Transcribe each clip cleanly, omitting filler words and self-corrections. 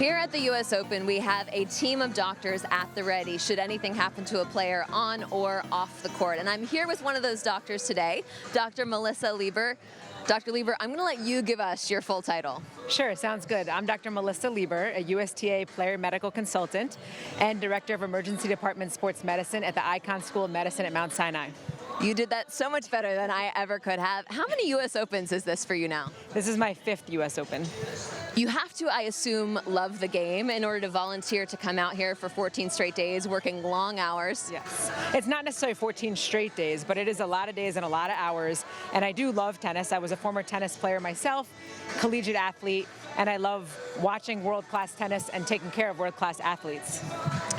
Here at the U.S. Open, we have a team of doctors at the ready should anything happen to a player on or off the court. And I'm here with one of those doctors today, Dr. Melissa Leber. Dr. Leber, I'm going to let you give us your full title. Sure, sounds good. I'm Dr. Melissa Leber, a USTA player medical consultant and Director of Emergency Department Sports Medicine at the Icahn School of Medicine at Mount Sinai. You did that so much better than I ever could have. How many U.S. Opens is this for you now? This is my 5th U.S. Open. You have to, I assume, love the game in order to volunteer to come out here for 14 straight days, working long hours. Yes. It's not necessarily 14 straight days, but it is a lot of days and a lot of hours. And I do love tennis. I was a former tennis player myself, collegiate athlete, and I love watching world-class tennis and taking care of world-class athletes.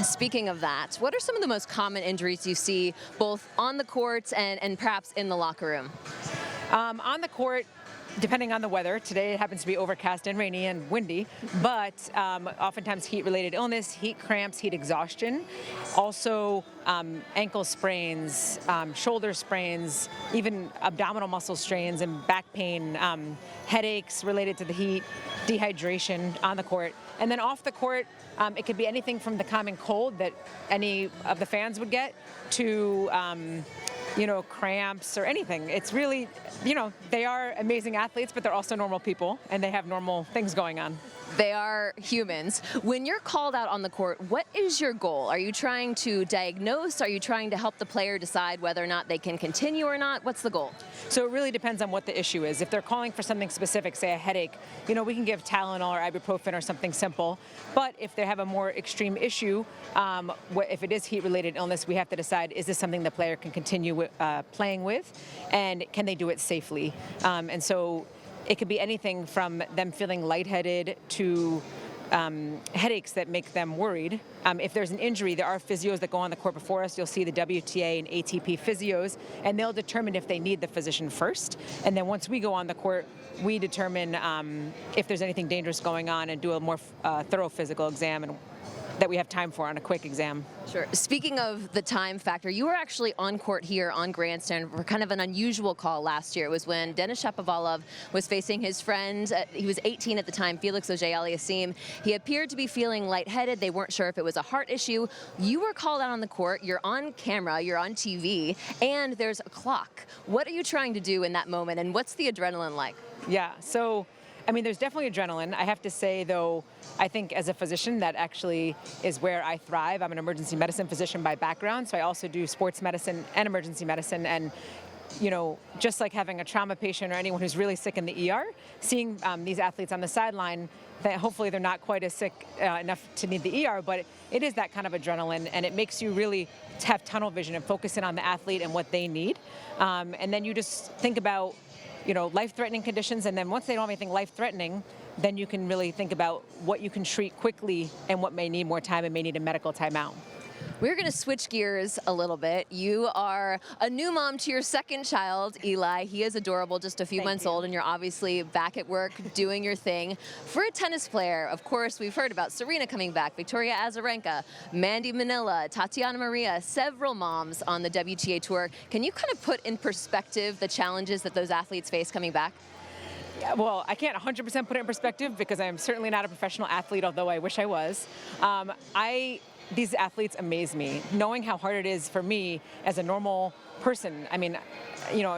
Speaking of that, what are some of the most common injuries you see both on the court and perhaps in the locker room? On the court, depending on the weather, today it happens to be overcast and rainy and windy, but oftentimes heat-related illness, heat cramps, heat exhaustion, also ankle sprains, shoulder sprains, even abdominal muscle strains and back pain, headaches related to the heat, dehydration on the court. And then off the court, it could be anything from the common cold that any of the fans would get to cramps or anything. It's really, they are amazing athletes, but they're also normal people, and they have normal things going on. They are humans. When you're called out on the court, what is your goal? Are you trying to diagnose? Are you trying to help the player decide whether or not they can continue or not? What's the goal? So it really depends on what the issue is. If they're calling for something specific, say a headache, we can give Tylenol or ibuprofen or something simple. But if they have a more extreme issue, if it is heat-related illness, we have to decide, is this something the player can continue playing with, and can they do it safely? And so it could be anything from them feeling lightheaded to headaches that make them worried. If there's an injury, there are physios that go on the court before us. You'll see the WTA and ATP physios, and they'll determine if they need the physician first. And then once we go on the court, we determine if there's anything dangerous going on and do a more thorough physical exam and that we have time for on a quick exam. Sure. Speaking of the time factor, you were actually on court here on Grandstand for kind of an unusual call last year. It was when Denis Shapovalov was facing his friend. He was 18 at the time, Felix Auger-Aliassime. He appeared to be feeling lightheaded. They weren't sure if it was a heart issue. You were called out on the court. You're on camera. You're on TV. And there's a clock. What are you trying to do in that moment? And what's the adrenaline like? Yeah. So there's definitely adrenaline. I have to say, though, I think as a physician, that actually is where I thrive. I'm an emergency medicine physician by background, so I also do sports medicine and emergency medicine. And, just like having a trauma patient or anyone who's really sick in the ER, seeing these athletes on the sideline, that hopefully they're not quite as sick enough to need the ER, but it is that kind of adrenaline, and it makes you really have tunnel vision and focus in on the athlete and what they need. And then you just think about life-threatening conditions, and then once they don't have anything life-threatening, then you can really think about what you can treat quickly and what may need more time and may need a medical timeout. We're going to switch gears a little bit. You are a new mom to your second child, Eli. He is adorable, just a few months old, and you're obviously back at work doing your thing. For a tennis player, of course, we've heard about Serena coming back, Victoria Azarenka, Mandy Manila, Tatiana Maria, several moms on the WTA Tour. Can you kind of put in perspective the challenges that those athletes face coming back? Yeah, well, I can't 100% put it in perspective because I am certainly not a professional athlete, although I wish I was. These athletes amaze me. Knowing how hard it is for me as a normal person,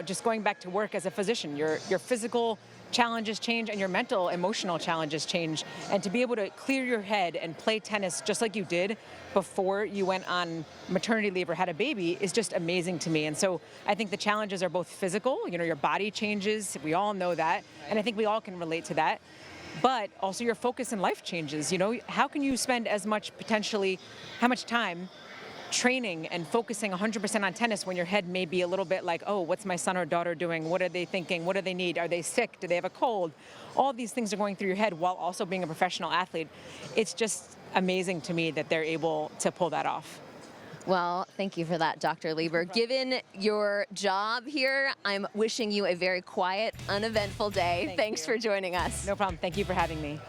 just going back to work as a physician, your physical challenges change and your mental, emotional challenges change. And to be able to clear your head and play tennis just like you did before you went on maternity leave or had a baby is just amazing to me. And so I think the challenges are both physical, your body changes, we all know that, and I think we all can relate to that. But also your focus in life changes. How can you spend how much time training and focusing 100% on tennis when your head may be a little bit like, oh, what's my son or daughter doing? What are they thinking? What do they need? Are they sick? Do they have a cold? All these things are going through your head while also being a professional athlete. It's just amazing to me that they're able to pull that off. Well, thank you for that, Dr. Leber. Given your job here, I'm wishing you a very quiet, uneventful day. Thanks for joining us. No problem. Thank you for having me.